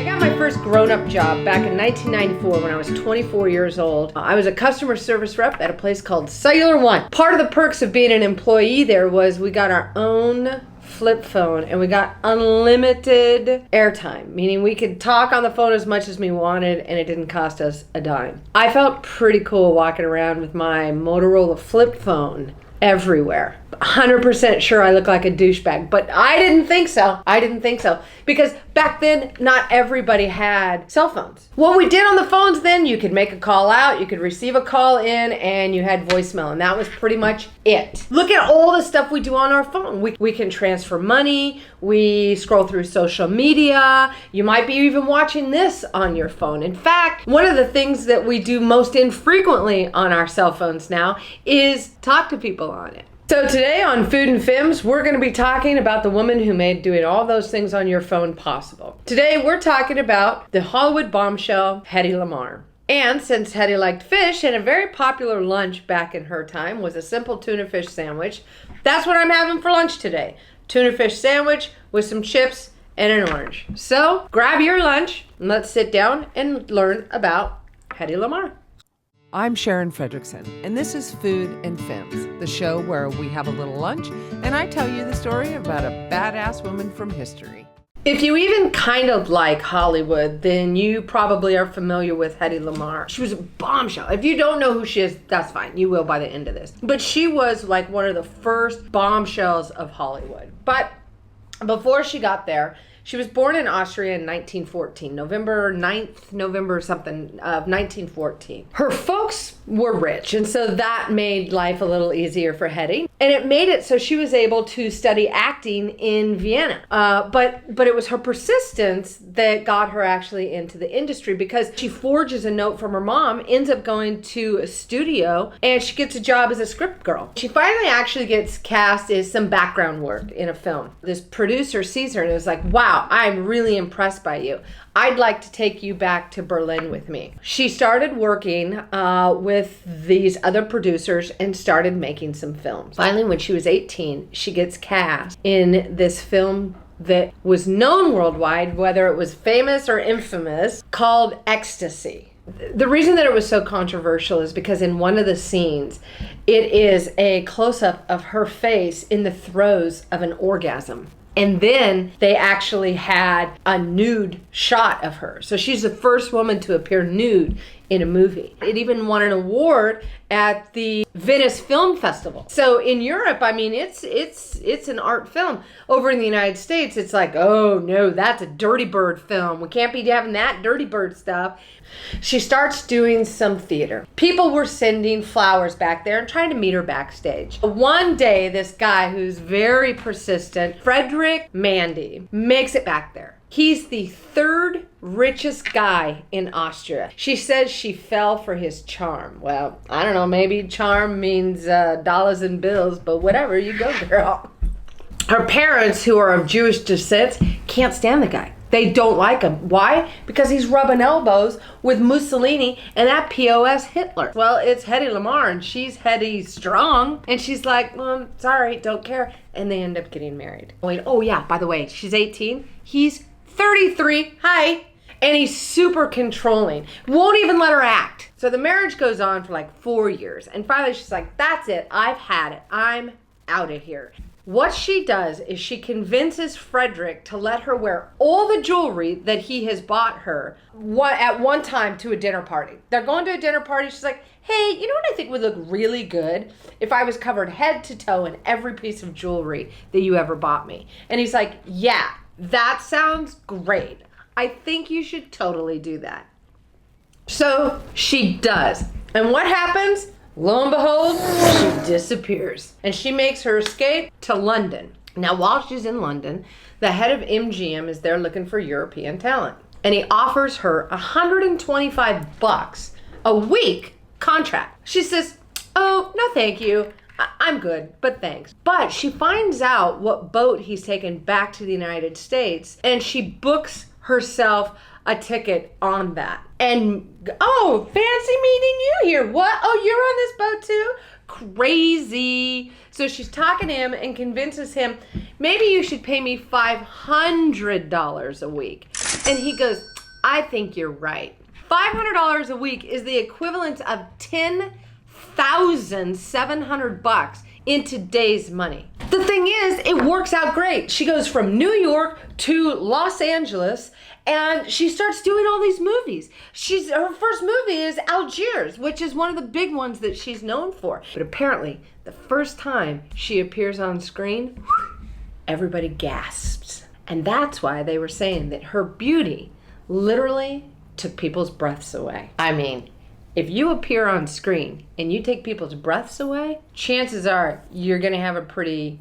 got my first grown-up job back in 1994 when I was 24 years old. I was a customer service rep at a place called Cellular One. Part of the perks of being an employee there was we got our own flip phone and we got unlimited airtime, meaning we could talk on the phone as much as we wanted and it didn't cost us a dime. I felt pretty cool walking around with my Motorola flip phone everywhere. 100% sure I look like a douchebag, but I didn't think so. Because back then, not everybody had cell phones. What we did on the phones then, you could make a call out, you could receive a call in, and you had voicemail, and that was pretty much it. Look at all the stuff we do on our phone. We can transfer money, we scroll through social media, you might be even watching this on your phone. In fact, one of the things that we do most infrequently on our cell phones now is talk to people on it. So today on Food and Femmes, we're going to be talking about the woman who made doing all those things on your phone possible. Today we're talking about the Hollywood bombshell, Hedy Lamarr. And since Hedy liked fish, and a very popular lunch back in her time was a simple tuna fish sandwich, that's what I'm having for lunch today. Tuna fish sandwich with some chips and an orange. So grab your lunch and let's sit down and learn about Hedy Lamarr. I'm Sharon Fredrickson, and this is Food and Femmes, the show where we have a little lunch and I tell you the story about a badass woman from history. If you even kind of like Hollywood, then you probably are familiar with Hedy Lamarr. She was a bombshell. If you don't know who she is, that's fine. You will by the end of this. But she was like one of the first bombshells of Hollywood. But before she got there, she was born in Austria in 1914, November 1914. Her folks were rich, and so that made life a little easier for Hedy. And it made it so she was able to study acting in Vienna. But it was her persistence that got her actually into the industry, because she forges a note from her mom, ends up going to a studio, and she gets a job as a script girl. She finally actually gets cast as some background work in a film. This producer sees her and is like, wow, I'm really impressed by you. I'd like to take you back to Berlin with me. She started working with these other producers and started making some films. Finally, when she was 18, she gets cast in this film that was known worldwide, whether it was famous or infamous, called Ecstasy. The reason that it was so controversial is because in one of the scenes, it is a close-up of her face in the throes of an orgasm. And then they actually had a nude shot of her. So she's the first woman to appear nude in a movie. It even won an award at the Venice Film Festival. So in Europe, I mean, it's an art film. Over in the United States, it's like, oh no, that's a Dirty Bird film. We can't be having that Dirty Bird stuff. She starts doing some theater. People were sending flowers back there and trying to meet her backstage. One day, this guy who's very persistent, Frederick Mandy, makes it back there. He's the third richest guy in Austria. She says she fell for his charm. Well, I don't know, maybe charm means dollars and bills, but whatever, you go, girl. Her parents, who are of Jewish descent, can't stand the guy. They don't like him. Why? Because he's rubbing elbows with Mussolini and that POS Hitler. Well, it's Hedy Lamarr, and she's Hedy strong, and she's like, well, sorry, don't care. And they end up getting married. Wait, oh yeah, by the way, she's 18. He's 33. Hi. And he's super controlling. Won't even let her act. So the marriage goes on for like 4 years. And finally she's like, that's it. I've had it. I'm out of here. What she does is she convinces Frederick to let her wear all the jewelry that he has bought her at one time to a dinner party. They're going to a dinner party. She's like, hey, you know what I think would look really good? If I was covered head to toe in every piece of jewelry that you ever bought me. And he's like, yeah, that sounds great. I think you should totally do that. So she does. And what happens? Lo and behold, she disappears. And she makes her escape to London. Now, while she's in London, the head of MGM is there looking for European talent. And he offers her $125 a week contract. She says, oh, no thank you. I'm good, but thanks. But she finds out what boat he's taken back to the United States, and she books herself a ticket on that. And, oh, fancy meeting you here. What? Oh, you're on this boat too? Crazy. So she's talking to him and convinces him, maybe you should pay me $500 a week. And he goes, I think you're right. $500 a week is the equivalent of $10,700 in today's money. The thing is, it works out great. She goes from New York to Los Angeles, and she starts doing all these movies. Her first movie is Algiers, which is one of the big ones that she's known for. But apparently, the first time she appears on screen, everybody gasps. And that's why they were saying that her beauty literally took people's breaths away. I mean, if you appear on screen and you take people's breaths away, chances are you're gonna have a pretty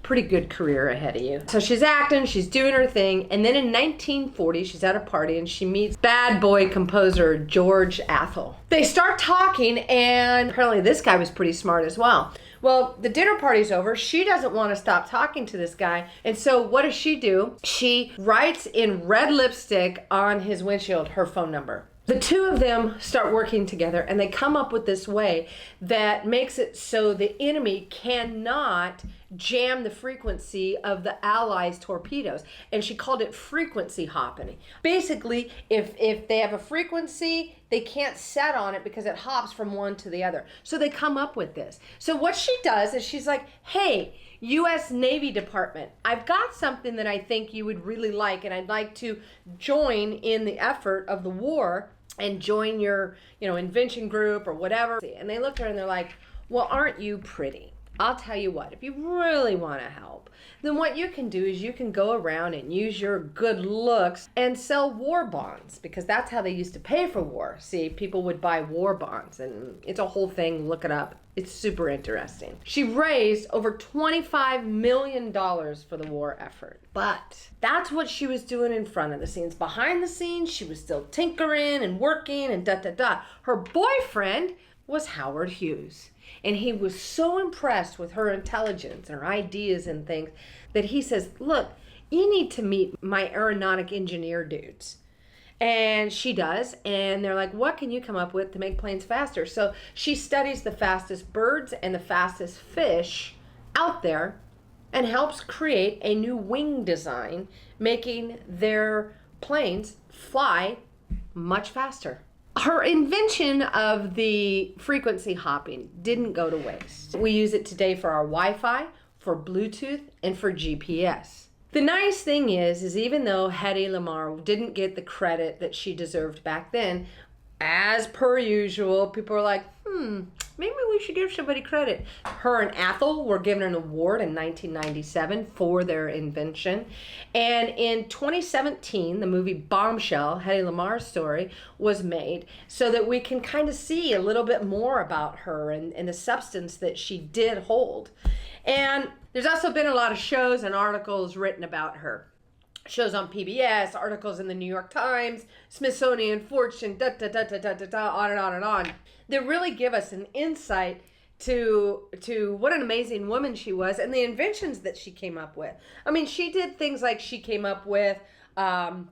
good career ahead of you. So she's acting, she's doing her thing, and then in 1940, she's at a party and she meets bad boy composer George Athol. They start talking, and apparently this guy was pretty smart as well. Well, the dinner party's over. She doesn't want to stop talking to this guy. And so what does she do? She writes in red lipstick on his windshield her phone number. The two of them start working together, and they come up with this way that makes it so the enemy cannot jam the frequency of the Allies' torpedoes. And she called it frequency hopping. Basically, if they have a frequency, they can't set on it because it hops from one to the other. So they come up with this. So what she does is she's like, hey, U.S. Navy Department, I've got something that I think you would really like, and I'd like to join in the effort of the war and join your, invention group or whatever. And they look at her and they're like, well, aren't you pretty? I'll tell you what, if you really want to help, then what you can do is you can go around and use your good looks and sell war bonds, because that's how they used to pay for war. See, people would buy war bonds, and it's a whole thing. Look it up. It's super interesting. She raised over $25 million for the war effort. But that's what she was doing in front of the scenes. Behind the scenes, she was still tinkering and working and da-da-da. Her boyfriend was Howard Hughes. And he was so impressed with her intelligence and her ideas and things that he says, look, you need to meet my aeronautic engineer dudes. And she does, and they're like, what can you come up with to make planes faster? So she studies the fastest birds and the fastest fish out there and helps create a new wing design, making their planes fly much faster. Her invention of the frequency hopping didn't go to waste. We use it today for our Wi-Fi, for Bluetooth, and for GPS. The nice thing is even though Hedy Lamarr didn't get the credit that she deserved back then, as per usual, people are like, maybe we should give somebody credit. Her and Athol were given an award in 1997 for their invention. And in 2017, the movie Bombshell, Hedy Lamarr's story, was made so that we can kind of see a little bit more about her and the substance that she did hold. And there's also been a lot of shows and articles written about her. Shows on PBS, articles in the New York Times, Smithsonian, Fortune, on and on and on. That really give us an insight to what an amazing woman she was and the inventions that she came up with. I mean, she did things like she came up with a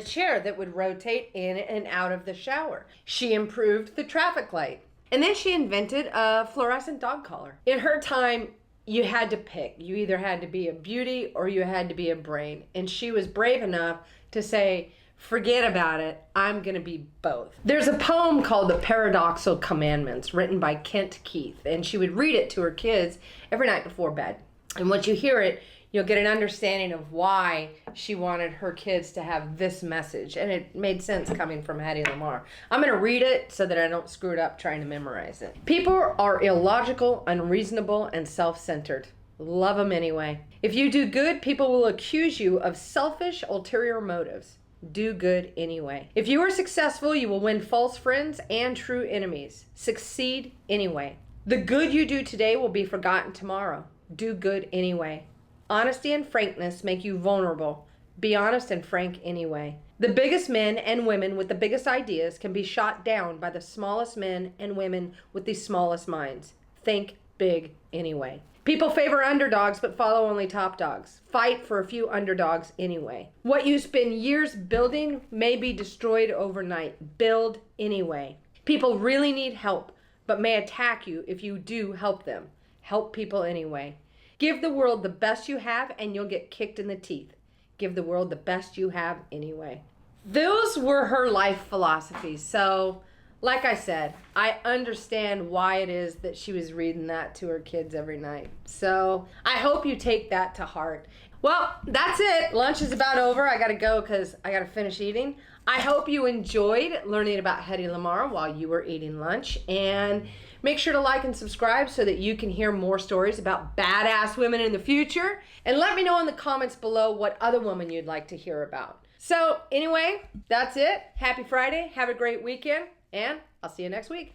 chair that would rotate in and out of the shower. She improved the traffic light. And then she invented a fluorescent dog collar. In her time, you had to pick. You either had to be a beauty or you had to be a brain. And she was brave enough to say, forget about it, I'm gonna be both. There's a poem called The Paradoxical Commandments, written by Kent Keith, and she would read it to her kids every night before bed. And once you hear it, you'll get an understanding of why she wanted her kids to have this message. And it made sense coming from Hedy Lamarr. I'm going to read it so that I don't screw it up trying to memorize it. People are illogical, unreasonable, and self-centered. Love them anyway. If you do good, people will accuse you of selfish, ulterior motives. Do good anyway. If you are successful, you will win false friends and true enemies. Succeed anyway. The good you do today will be forgotten tomorrow. Do good anyway. Honesty and frankness make you vulnerable. Be honest and frank anyway. The biggest men and women with the biggest ideas can be shot down by the smallest men and women with the smallest minds. Think big anyway. People favor underdogs but follow only top dogs. Fight for a few underdogs anyway. What you spend years building may be destroyed overnight. Build anyway. People really need help but may attack you if you do help them. Help people anyway. Give the world the best you have and you'll get kicked in the teeth. Give the world the best you have anyway. those were her life philosophies. So, like I said, I understand why it is that she was reading that to her kids every night. So, I hope you take that to heart. Well, that's it. Lunch is about over. I got to go because I got to finish eating. I hope you enjoyed learning about Hedy Lamarr while you were eating lunch. And make sure to like and subscribe so that you can hear more stories about badass women in the future. And let me know in the comments below what other woman you'd like to hear about. So anyway, that's it. Happy Friday. Have a great weekend. And I'll see you next week.